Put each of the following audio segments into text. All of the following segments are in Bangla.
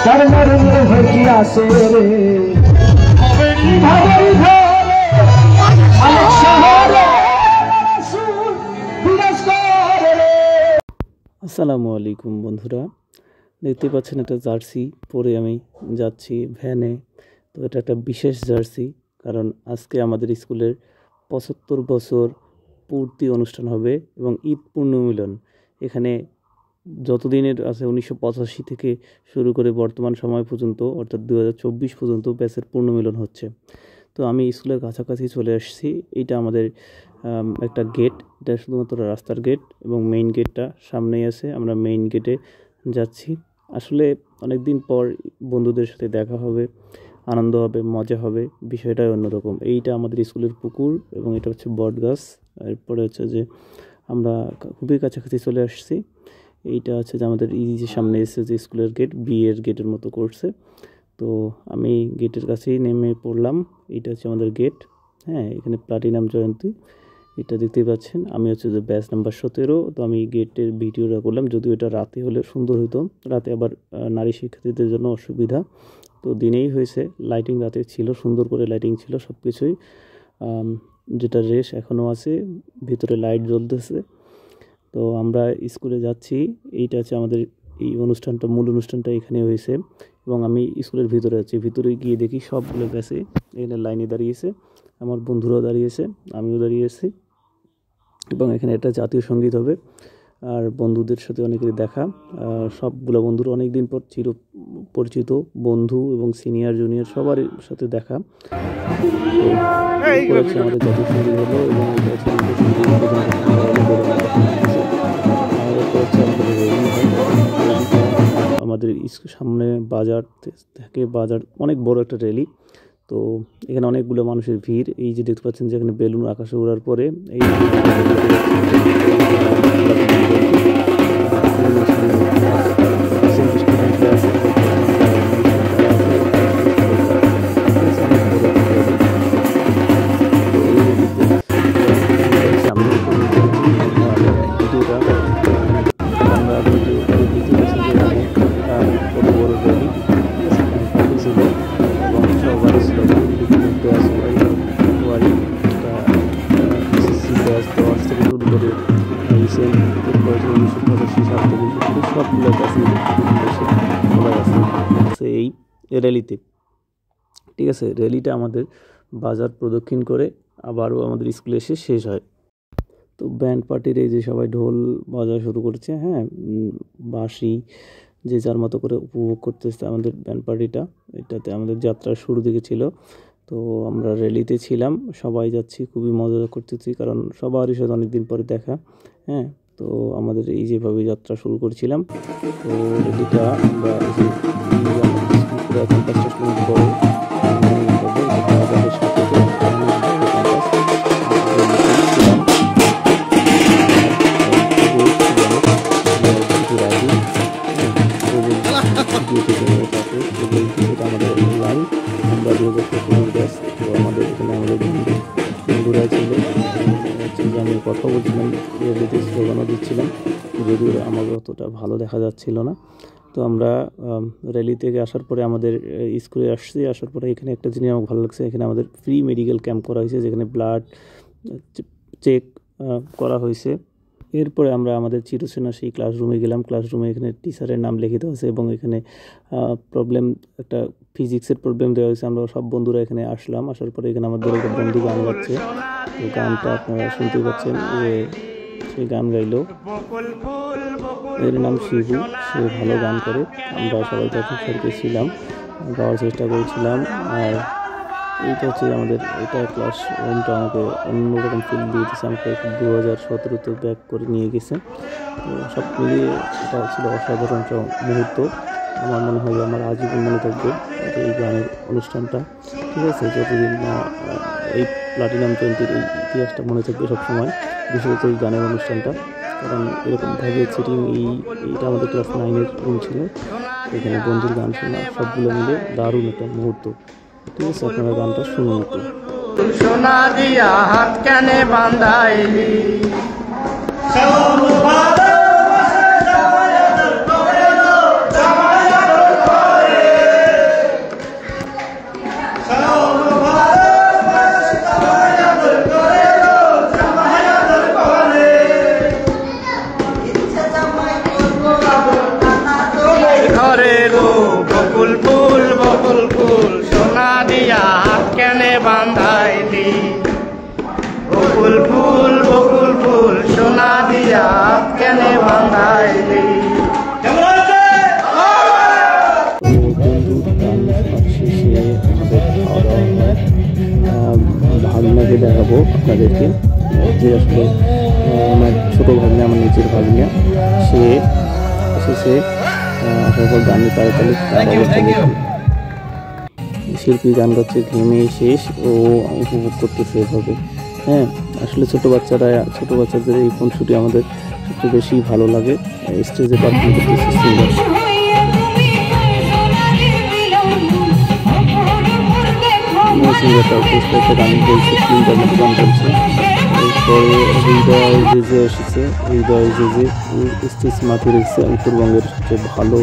তার মরণ হয়ে আসে রে ভাবের ঘরে অনেক শহরে রাসূল বিরাজ করে রে। আসসালামু আলাইকুম বন্ধুরা, দেখতে পাচ্ছেন একটা জার্সি পরে আমি যাচ্ছি ভ্যানে। তো এটা একটা বিশেষ জার্সি, কারণ আজকে আমাদের স্কুলের ৭৫ বছর পূর্তি অনুষ্ঠান হবে এবং ঈদ পুণ্যমিলন। এখানে যতদিনের আছে ১৯৮৫ থেকে শুরু করে বর্তমান সময় পর্যন্ত, অর্থাৎ ২০২৪ পর্যন্ত ব্যাচের পুণ্যমিলন হচ্ছে। তো আমি স্কুলের কাছাকাছি চলে আসছি। এইটা আমাদের একটা গেট, এটা শুধুমাত্র রাস্তার গেট এবং মেইন গেটটা সামনেই আছে। আমরা মেইন গেটে যাচ্ছি। আসলে অনেক দিন পর বন্ধুদের সাথে দেখা হবে, আনন্দ হবে, মজা হবে, বিষয়টাই অন্যরকম। এইটা আমাদের স্কুলের পুকুর এবং এটা হচ্ছে বট গাছ। এরপরে হচ্ছে যে আমরা খুবই কাছাকাছি চলে আসছি। এইটা হচ্ছে যে আমাদের এই যে সামনে এসে যে স্কুলের গেট, বিয়ের গেটের মতো করছে। তো আমি গেটের কাছেই নেমে পড়লাম। এইটা হচ্ছে আমাদের গেট। হ্যাঁ, এখানে প্লাটিনাম জয়ন্তী, এটা দেখতেই পাচ্ছেন। আমি হচ্ছে যে ব্যাচ নাম্বার ১৭। তো আমি গেটের ভিডিওটা করলাম, যদিও এটা রাতে হলে সুন্দর হতো, রাতে আবার নারী শিক্ষার্থীদের জন্য অসুবিধা। তো দিনেই হয়েছে, লাইটিং রাতে ছিল, সুন্দর করে লাইটিং ছিল সব কিছুই। যেটা রেশ এখনও আছে, ভিতরে লাইট জ্বলতেছে। তো আমরা স্কুলে যাচ্ছি। এইটা হচ্ছে আমাদের এই অনুষ্ঠানটা, মূল অনুষ্ঠানটা এখানে হয়েছে এবং আমি স্কুলের ভিতরে আছি। ভিতরে গিয়ে দেখি সবগুলো গেছে, এখানে লাইনে দাঁড়িয়েছে, আমার বন্ধুরাও দাঁড়িয়েছে, আমিও দাঁড়িয়েছি এবং এখানে একটা জাতীয় সঙ্গীত হবে। আর বন্ধুদের সাথে অনেকেরই দেখা, সবগুলো বন্ধুর অনেক দিন পর চির পরিচিত বন্ধু এবং সিনিয়র জুনিয়র সবার সাথে দেখা। আমাদের জাতীয় সঙ্গীত হলো এবং আমাদের সামনে বাজার থেকে, বাজার অনেক বড় একটা র্যালি। তো এখানে অনেকগুলো মানুষের ভিড়। এই যে দেখতে পাচ্ছেন যে এখানে বেলুন আকাশে ওড়ার পরে এই এই র্যালিতে, ঠিক আছে। র্যালিটা আমাদের বাজার প্রদক্ষিণ করে আবারও আমাদের স্কুলে এসে শেষ হয়। তো ব্যান্ড পার্টির এই যে সবাই ঢোল বাজা শুরু করছে, হ্যাঁ, বাঁশি যে যার মতো করে উপভোগ করতেছে আমাদের ব্যান্ড পার্টিটা। এটাতে আমাদের যাত্রার শুরু দিকে ছিল। তো আমরা র্যালিতে ছিলাম, সবাই যাচ্ছি, খুবই মজা করতেছি, কারণ সবারই সাথে অনেকদিন পরে দেখা। হ্যাঁ, তো আমাদের এই যেভাবে যাত্রা শুরু করছিলাম। তো র্যালিটা আমরা ক্যাম্পাসটা শুরু করে আমরা ২০১৭ ব্যাচ। তো আমাদের এখানে আমাদের বন্ধুরা ছিল, আমি কথা বলছিলাম, র্যালিতে স্লোগানও দিচ্ছিলাম, যদিও আমাদের অতটা ভালো দেখা যাচ্ছিল না। তো আমরা র্যালি থেকে আসার পরে আমাদের স্কুলে আসছি। আসার পরে এখানে একটা জিনিস আমার ভালো লাগছে, এখানে আমাদের ফ্রি মেডিকেল ক্যাম্প করা হয়েছে, যেখানে ব্লাড চেক করা হয়েছে। এরপরে আমরা আমাদের চিরচেনা সেই ক্লাসরুমে গেলাম। ক্লাসরুমে এখানে টিচারের নাম লিখে দেওয়া হয়েছে এবং এখানে প্রবলেম, একটা ফিজিক্সের প্রবলেম দেওয়া হয়েছে। আমরা সব বন্ধুরা এখানে আসলাম। আসার পরে এখানে আমাদের একটা বন্ধু গান গাচ্ছে, তো গানটা আপনারা শুনতে পাচ্ছেন। সে গান গাইল, এর নাম শিবু, সে ভালো গান করে। আমরা সবাই তাকে সাথে ছিলাম, গাওয়ার চেষ্টা করেছিলাম। আর এইটা হচ্ছে আমাদের, এটা ক্লাস রুমটা আমাকে অন্যরকম ফিল দিয়ে দিয়েছে, আমাকে 2017-তে ব্যাক করে নিয়ে গেছে। তো সব মিলিয়ে এটা ছিল অসাধারণ একটা মুহূর্ত। আমার মনে হয় যে আমার আজীবন মনে থাকবে এই গানের অনুষ্ঠানটা, ঠিক আছে। যতদিন না এই প্লাটিনাম জয়ন্তীর এই ইতিহাসটা মনে থাকবে সবসময়, বিশেষত এই গানের অনুষ্ঠানটা। কারণ এরকমভাবে সিটিং, এইটা আমাদের ক্লাস 9-এর রুম ছিল, এখানে বন্ধুর গান শোনা, সবগুলো মিলে দারুণ একটা মুহূর্ত। ঠিক আছে, আপনারা গানটা শুনুন একটু। সোনা দিয়া হাত কেনে বান্ধাইলি, ফুল ফুল বকুল ফুল সোনা দিয়া হাত কেনে বাঁধাইলি। ভাগনাকে দেখাবো আপনাদেরকে, যে আসলে আমার ছোটো ভাগনা, আমার নিজের ভাগনা, সে এসেছে আসার পর গানের তালে তালে শিল্পী গান গাচ্ছে, ঘেমে শেষ ও উপভোগ করতেছে এভাবে। হ্যাঁ, আসলে ছোটো বাচ্চাদের এই ফোনশুটি আমাদের সবচেয়ে বেশি ভালো লাগে। স্টেজে পারফর্ম করতেছে সিঙ্গার। সিঙ্গারটা একটা গান বলছে, তিনটার মতো গান বলছে। এরপরে হৃদয় জেজে এসেছে, হৃদয় জেজে স্টেজ মাতিয়ে রেখেছে। উত্তরবঙ্গের সবচেয়ে ভালো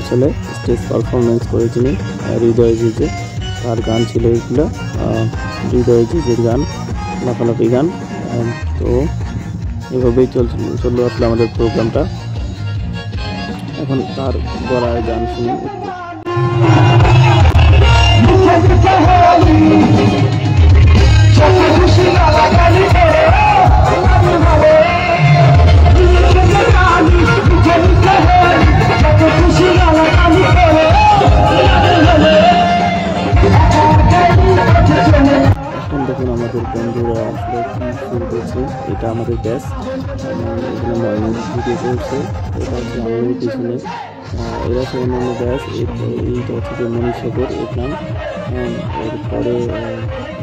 চলে স্টেজ পারফরমেন্স করে যিনি, হৃদয় জেজে, তার গান ছিল এগুলো। হৃদয় জেজের গান, লাফালাফি গান। তো এভাবেই চললো আসলে আমাদের প্রোগ্রামটা। এখন তার গলায় গান শুনি। এখন দেখুন আমাদের বন্ধুরা আসলে কি শুরু করছে। এটা আমাদের ব্যাস, এখানে ময়মন ভিডিও করছে, এটা হচ্ছে আমাদের পিছনে। এরা সব অন্যান্য ব্যাস। এইটা হচ্ছে যে মনীষাগর এর নাম। এরপরে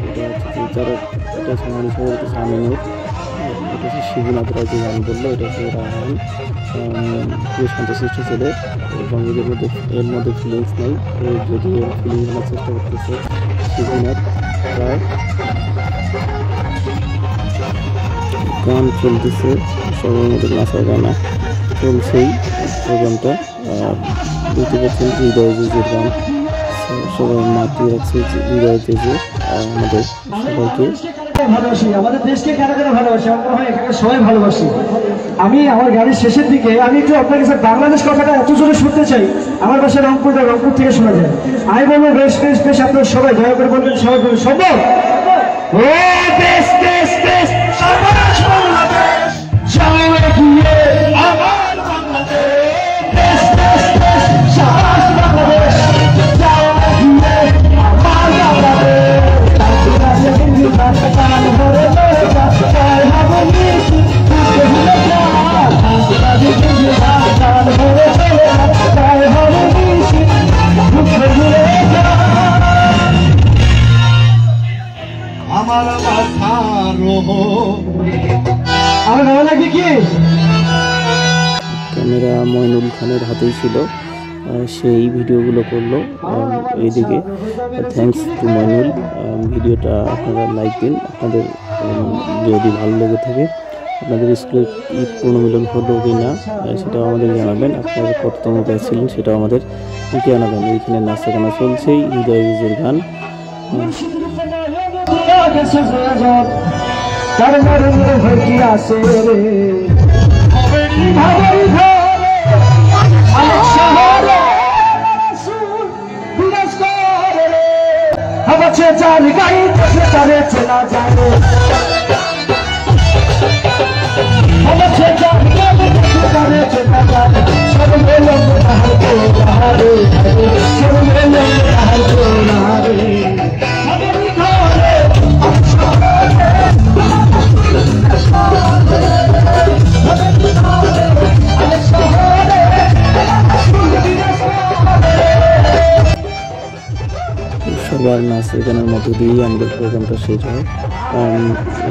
এটা হচ্ছে যে যারা, এটা হচ্ছে মনীষাগর, এটা হচ্ছে আমিনুর, এটা হচ্ছে শিবনাথ রায় যে গান বললো, এটা হচ্ছে রাহান, খুবই শান্তশিষ্ট ছেলে এবং এর মধ্যে ফিলিংস নেই। যদি ফিলিংস আনার চেষ্টা করতেছে শিবনাথ রায়। গান চলতেছে, সবার মধ্যে নাচা গানা চলছেই প্রোগ্রামটা। বুঝতে পারছেন হৃদয় জেজের গান, সবাই মাতিয়ে রাখছে হৃদয় জেজে আমাদের সবাইকে। ভালোবাসি আমাদের দেশকে, কেন ভালোবাসি, আমার হয় এখানে সবাই ভালোবাসি। আমি আমার গাড়ির শেষের দিকে আমি একটু আপনার কাছে বাংলাদেশ কথাটা এত জোরে শুনতে চাই। আমার বাসা রংপুর থেকে শোনা যায়। আমি বলবো বেশ বেশ বেশ, আপনার সবাই দয়া করে বলবেন, সবাই বলবেন সম্ভব। ও দেশ দেশ দেশ সাবাস বাংলাদেশ, যাও এগিয়ে আমার বাংলাদেশ। দেশ দেশ দেশ সাবাস বাংলাদেশ, যাও এগিয়ে আমার বাংলাদেশ। আমার আমার ভালো লাগে কি ক্যামেরা মইনুল খানের হাতেই ছিল, সেই ভিডিওগুলো করলো এইদিকে। Thanks to Moinul. ভিডিওটা আপনারা লাইক দিন, আপনাদের যদি ভালো লেগে থাকে। আপনাদের স্কুলে ঈদ পুনর্মিলন হলো কি না সেটাও আমাদের জানাবেন। আপনারা কততম ব্যাচ ছিলেন সেটাও আমাদের জানাবেন। এইখানে নাচা গানা চলছেই, হৃদয় জেজের গান। সবার নাচ গানের মধ্য দিয়েই আমাদের প্রোগ্রামটা শেষ হয়।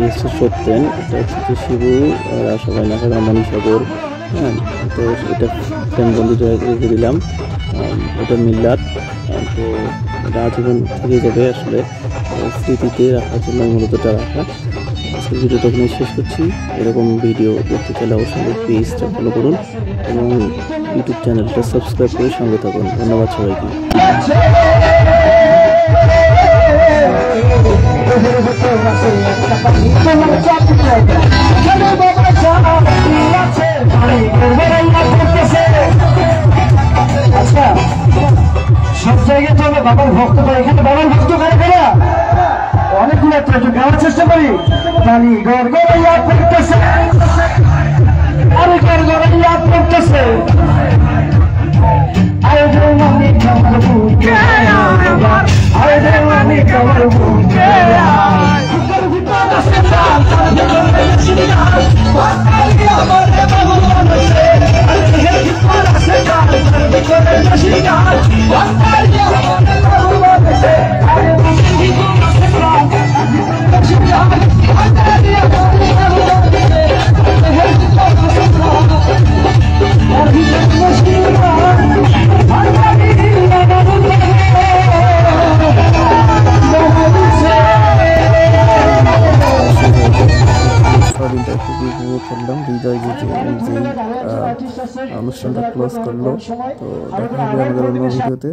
এসে সত্যেন, এটা হচ্ছে যে শিবু, সবাই নাচা গান, মনীষাগর। হ্যাঁ, তো এটা ফ্রেমবন্দি রেখে দিলাম। এটা মিল্লাত, তো এটা আজীবন থেকে যাবে আসলে স্মৃতিতে রাখার জন্য মূলত এটা রাখা। আজকের ভিডিওটা এখানে শেষ করছি। এরকম ভিডিও দেখতে চাইলে অবশ্যই পেজটা ফলো করুন এবং ইউটিউব চ্যানেলটা সাবস্ক্রাইব করে সঙ্গে থাকুন। ধন্যবাদ সবাইকে। আচ্ছা, সব জায়গায় তো বাবার ভক্ত, এখানে বাবার ভক্ত করে অনেকগুলো একটু গাওয়ার চেষ্টা করি। পানি গড়গড়াইয়া পড়তেছে, আরে গড়গড়াইয়া পড়তেছে, আরে দেওয়ানি কামার বুকে আরে দেওয়ানি কামার বুকে ভিতর আছে প্রাণ, ভিতর আছে গান, বাতালি আমার বাবু মানুষে, আরে ভিতর আছে গান, ভিতর আছে গান, বাতালি আমার বাবু মানুষে, আরে ভিতর আছে প্রাণ, ভিতর আছে গান, বাতালি আমার বাবু মানুষে, আরে ভিতর আছে প্রাণ, আর ভিতর আছে গান, বাতালি আমার বাবু মানুষে। দিনটা খুবই উপভোগ করলাম। হৃদয় যে অনুষ্ঠানটা ক্লোজ করলো। তো দেখা হবে আমাদের অন্য ভিডিওতে।